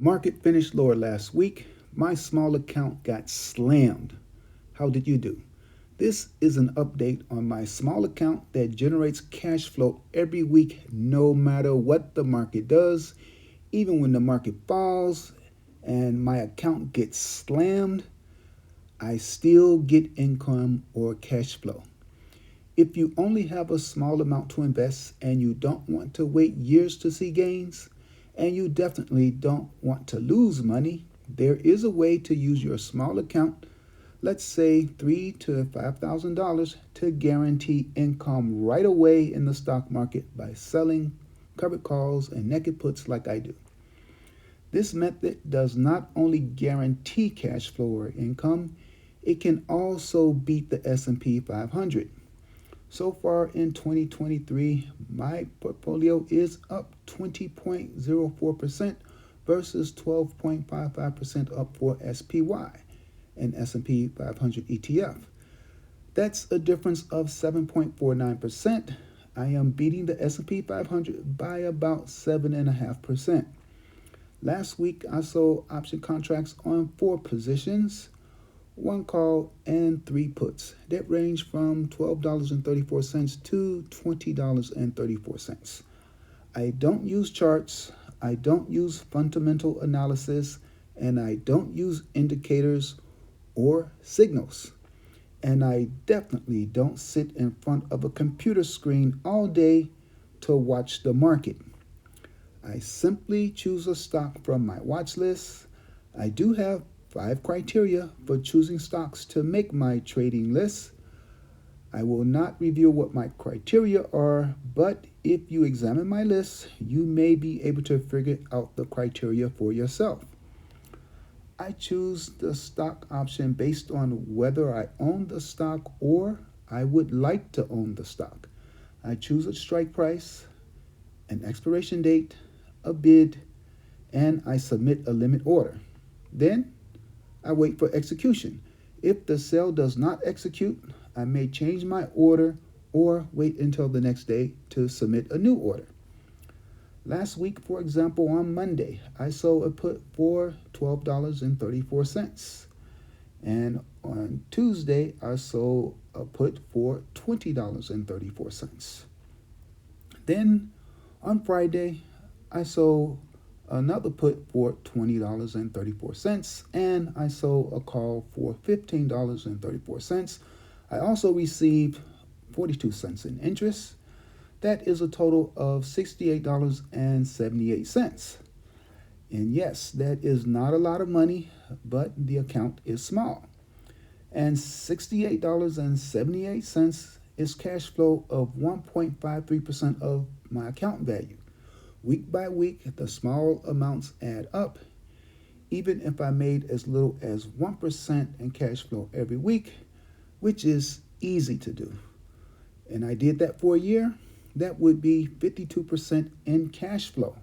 Market finished lower last week. My small account got slammed. How did you do? This is an update on my small account that generates cash flow every week, no matter what the market does. Even when the market falls and my account gets slammed, I still get income or cash flow. If you only have a small amount to invest and you don't want to wait years to see gains, and you definitely don't want to lose money, there is a way to use your small account, let's say $3,000 to $5,000, to guarantee income right away in the stock market by selling covered calls and naked puts like I do. This method does not only guarantee cash flow or income, it can also beat the S&P 500. So far in 2023, my portfolio is up 20.04% versus 12.55% up for SPY and S&P 500 ETF. That's a difference of 7.49%. I am beating the S&P 500 by about 7.5%. Last week, I sold option contracts on 4 positions, 1 call, and 3 puts that range from $12.34 to $20.34. I don't use charts, I don't use fundamental analysis, and I don't use indicators or signals. And I definitely don't sit in front of a computer screen all day to watch the market. I simply choose a stock from my watch list. I do have 5 criteria for choosing stocks to make my trading list. I will not reveal what my criteria are, but if you examine my list, you may be able to figure out the criteria for yourself. I choose the stock option based on whether I own the stock or I would like to own the stock. I choose a strike price, an expiration date, a bid, and I submit a limit order. Then I wait for execution. If the sale does not execute, I may change my order or wait until the next day to submit a new order. Last week, for example, on Monday, I sold a put for $12.34. And on Tuesday, I sold a put for $20.34. Then on Friday, I sold another put for $20.34, and I sold a call for $15.34. I also received 42 cents in interest. That is a total of $68.78. And yes, that is not a lot of money, but the account is small. And $68.78 is cash flow of 1.53% of my account value. Week by week, the small amounts add up. Even if I made as little as 1% in cash flow every week, which is easy to do, and I did that for a year, that would be 52% in cash flow.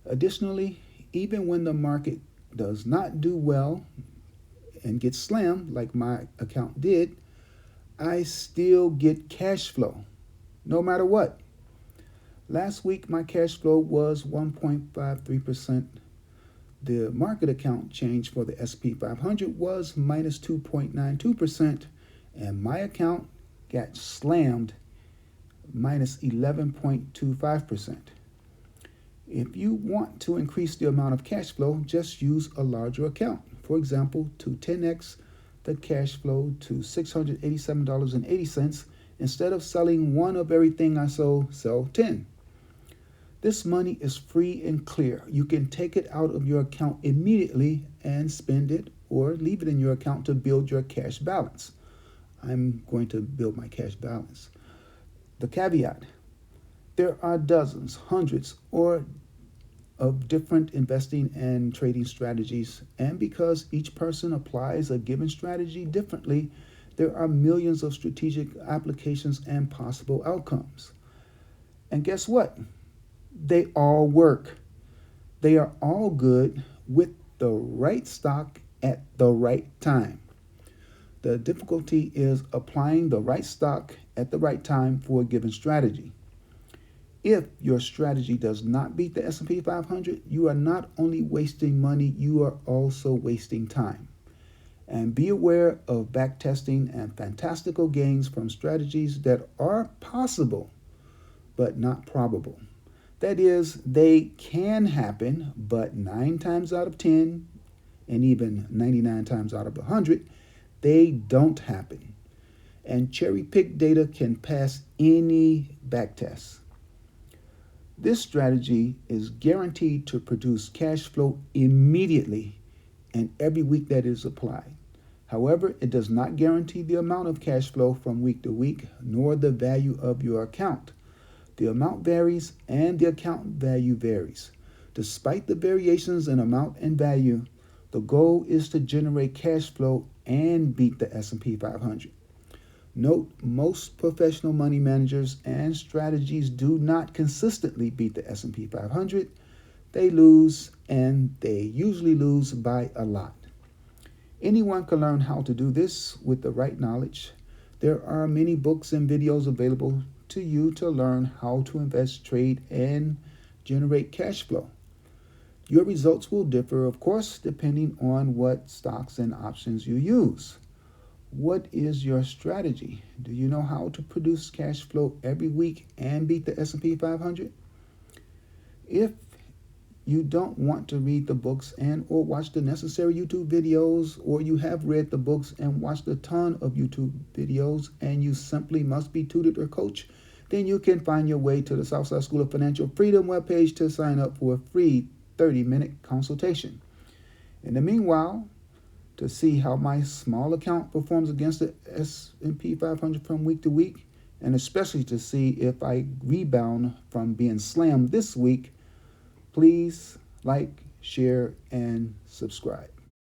Additionally, even when the market does not do well and gets slammed like my account did, I still get cash flow, no matter what. Last week, my cash flow was 1.53%. The market account change for the SP 500 was minus 2.92%, and my account got slammed minus 11.25%. If you want to increase the amount of cash flow, just use a larger account. For example, to 10x the cash flow to $687.80, instead of selling 1 of everything I sold, sell 10. This money is free and clear. You can take it out of your account immediately and spend it, or leave it in your account to build your cash balance. I'm going to build my cash balance. The caveat: there are dozens, hundreds, or of different investing and trading strategies, and because each person applies a given strategy differently, there are millions of strategic applications and possible outcomes. And guess what? They all work. They are all good with the right stock at the right time. The difficulty is applying the right stock at the right time for a given strategy. If your strategy does not beat the S&P 500, you are not only wasting money, you are also wasting time. And be aware of backtesting and fantastical gains from strategies that are possible but not probable. That is, they can happen, but 9 times out of 10, and even 99 times out of 100, they don't happen. And cherry pick data can pass any backtest. This strategy is guaranteed to produce cash flow immediately and every week that is applied. However, it does not guarantee the amount of cash flow from week to week, nor the value of your account. The amount varies and the account value varies. Despite the variations in amount and value, the goal is to generate cash flow and beat the S&P 500. Note, most professional money managers and strategies do not consistently beat the S&P 500. They lose, and they usually lose by a lot. Anyone can learn how to do this with the right knowledge. There are many books and videos available to you to learn how to invest, trade, and generate cash flow. Your results will differ, of course, depending on what stocks and options you use. What is your strategy? Do you know how to produce cash flow every week and beat the S&P 500? If you don't want to read the books and or watch the necessary YouTube videos, or you have read the books and watched a ton of YouTube videos and you simply must be tutored or coached, then you can find your way to the Southside School of Financial Freedom webpage to sign up for a free 30-minute consultation. In the meanwhile, to see how my small account performs against the S&P 500 from week to week, and especially to see if I rebound from being slammed this week, please like, share, and subscribe.